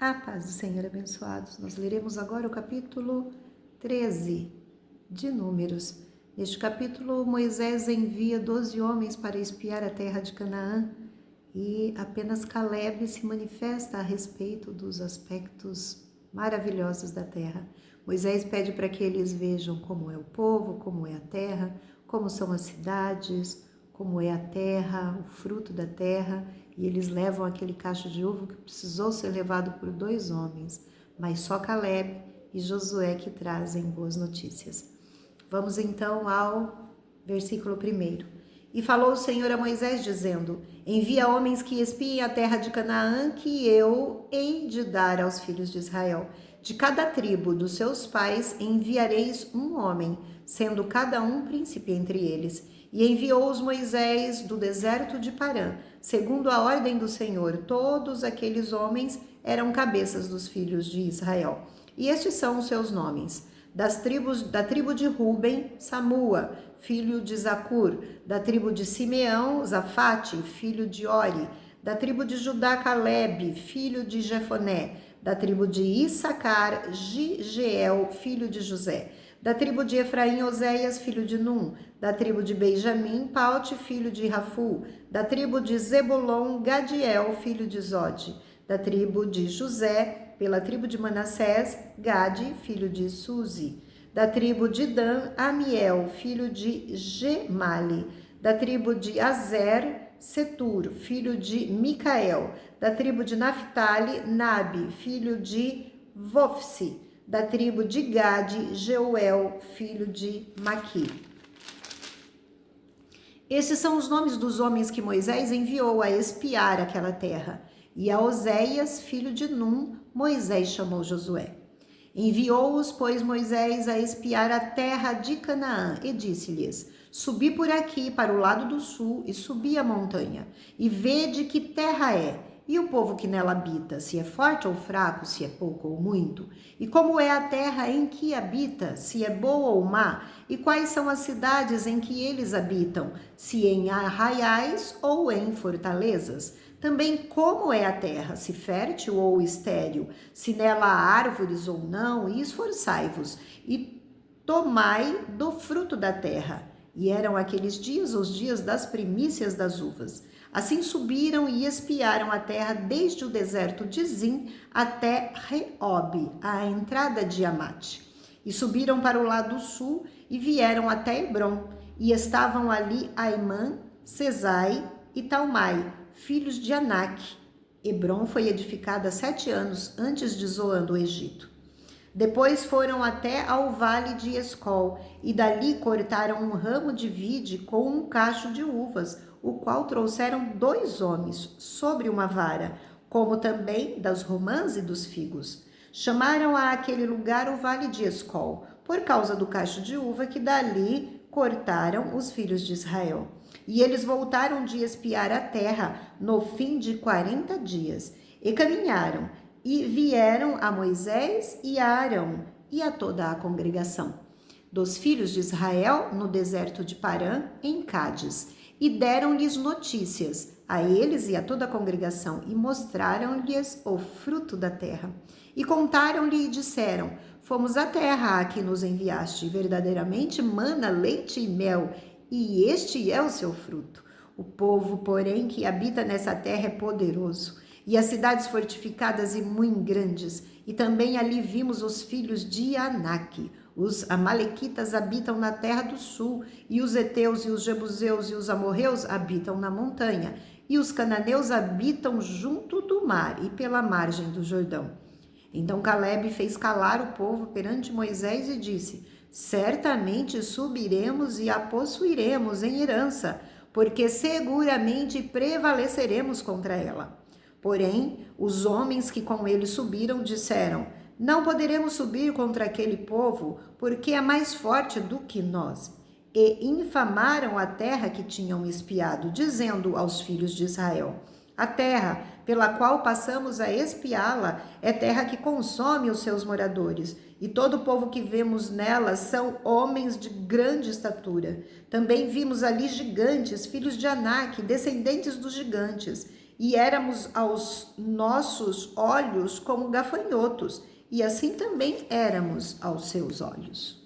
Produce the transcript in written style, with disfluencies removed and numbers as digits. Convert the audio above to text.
A paz do Senhor, abençoados. Nós leremos agora o capítulo 13 de Números. Neste capítulo, Moisés envia 12 homens para espiar a terra de Canaã e apenas Caleb se manifesta a respeito dos aspectos maravilhosos da terra. Moisés pede para que eles vejam como é o povo, como é a terra, como são as cidades, como é a terra, o fruto da terra, e eles levam aquele cacho de uva que precisou ser levado por 2 homens, mas só Caleb e Josué que trazem boas notícias. Vamos então ao versículo 1. E falou o Senhor a Moisés, dizendo: envia homens que espiem a terra de Canaã, que eu hei de dar aos filhos de Israel. De cada tribo dos seus pais enviareis um homem, sendo cada um príncipe entre eles. E enviou-os Moisés do deserto de Parã, segundo a ordem do Senhor. Todos aqueles homens eram cabeças dos filhos de Israel. E estes são os seus nomes: da tribo de Ruben, Samua, filho de Zacur; da tribo de Simeão, Zafate, filho de Ori; da tribo de Judá, Caleb, filho de Jefoné; da tribo de Issacar, Gigeel, filho de José; da tribo de Efraim, Oséias, filho de Num; da tribo de Benjamim, Paute, filho de Rafu; da tribo de Zebulon, Gadiel, filho de Zode; da tribo de José, pela tribo de Manassés, Gade, filho de Suzi; da tribo de Dan, Amiel, filho de Gemali; da tribo de Azer, Setur, filho de Micael; da tribo de Naphtali, Nabi, filho de Vofsi; da tribo de Gade, Jeuel, filho de Maqui. Esses são os nomes dos homens que Moisés enviou a espiar aquela terra. E a Oséias, filho de Num, Moisés chamou Josué. Enviou-os, pois, Moisés a espiar a terra de Canaã, e disse-lhes: subi por aqui para o lado do sul, e subi a montanha, e vede que terra é, e o povo que nela habita, se é forte ou fraco, se é pouco ou muito, e como é a terra em que habita, se é boa ou má, e quais são as cidades em que eles habitam, se em arraiais ou em fortalezas. Também como é a terra, se fértil ou estéril, se nela há árvores ou não, e esforçai-vos, e tomai do fruto da terra. E eram aqueles dias os dias das primícias das uvas. Assim subiram e espiaram a terra desde o deserto de Zim até Reob, a entrada de Amate. E subiram para o lado sul e vieram até Hebrom, e estavam ali Aimã, Sesai e Talmai, filhos de Anak. Hebrom foi edificada 7 anos antes de Zoan do Egito. Depois foram até ao vale de Escol, e dali cortaram um ramo de vide com um cacho de uvas, o qual trouxeram 2 homens sobre uma vara, como também das romãs e dos figos. Chamaram a aquele lugar o vale de Escol, por causa do cacho de uva que dali cortaram os filhos de Israel. E eles voltaram de espiar a terra no fim de 40 dias, e caminharam, e vieram a Moisés e a Arão e a toda a congregação dos filhos de Israel no deserto de Parã, em Cádiz, e deram-lhes notícias a eles e a toda a congregação, e mostraram-lhes o fruto da terra. E contaram-lhe e disseram: fomos à terra a que nos enviaste, verdadeiramente mana leite e mel, e este é o seu fruto. O povo, porém, que habita nessa terra é poderoso, e as cidades fortificadas e muito grandes, e também ali vimos os filhos de Anak. Os amalequitas habitam na terra do sul, e os heteus e os jebuseus e os amorreus habitam na montanha, e os cananeus habitam junto do mar e pela margem do Jordão. Então Caleb fez calar o povo perante Moisés e disse: certamente subiremos e a possuiremos em herança, porque seguramente prevaleceremos contra ela. Porém, os homens que com ele subiram disseram: não poderemos subir contra aquele povo, porque é mais forte do que nós. E infamaram a terra que tinham espiado, dizendo aos filhos de Israel: a terra pela qual passamos a espiá-la é terra que consome os seus moradores, e todo o povo que vemos nela são homens de grande estatura. Também vimos ali gigantes, filhos de Anak, descendentes dos gigantes. e éramos aos nossos olhos como gafanhotos, e assim também éramos aos seus olhos.